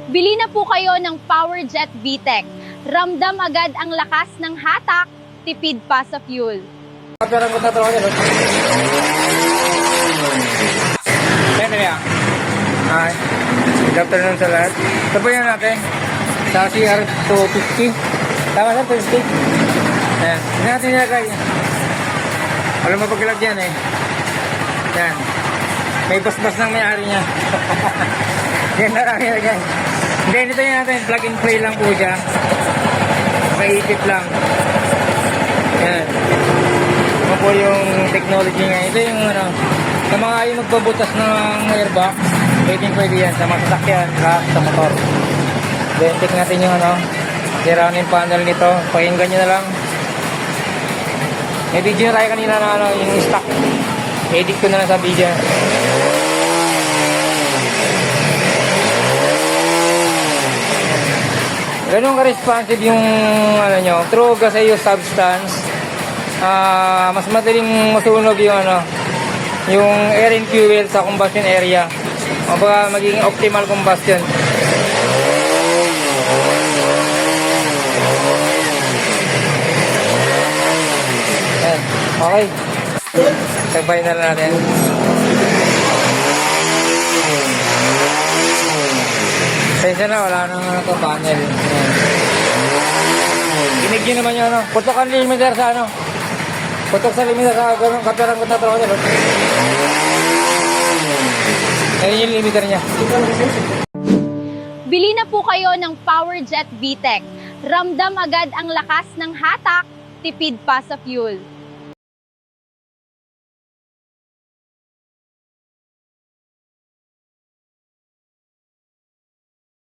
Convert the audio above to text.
Bili na po kayo ng PowerJet VTEC. Ramdam agad ang lakas ng hatak, tipid pa sa fuel. Kapirang ko na tropa nyo. Ayan na yan. Hi. Good afternoon sa lahat. Ito po yan natin. Sa CR250. Tama sir, 250. Ayan. Hindi natin nilagay. Walang mapaglag yan eh. Yan. May basbas ng may-ari niya. Yan na lang nilagay. Hindi, ito yan natin. Plug and play lang po siya. Maipit lang. Yan. Ito po yung technology nga. Ito yung ano, sa mga ayaw magpabutas ng airbox, pwede yan sa mga sasakyan, sa motor. Then, check natin yung ano, surrounding panel nito. Pakinggan nyo na lang. May video na tayo kanina na ano, yung stock. Edit ko na lang sa video. Ganun ka-responsive yung ano nyo, true kasi yung substance. Mas madaling masunog yung ano, yung air and fuel sa combustion area. O baka magiging optimal combustion. Ayan. Okay. Sagbay na lang natin. Kaya na, wala nang ano to, panel. Ginig nyo naman yung ano. Putok ang limiter sa ano. Putok sa limiter sa ganun. Kapirang ko na tropa nyo. Ayan yung limiter niya. Bili na po kayo ng PowerJet VTEC. Ramdam agad ang lakas ng hatak, tipid pa sa fuel.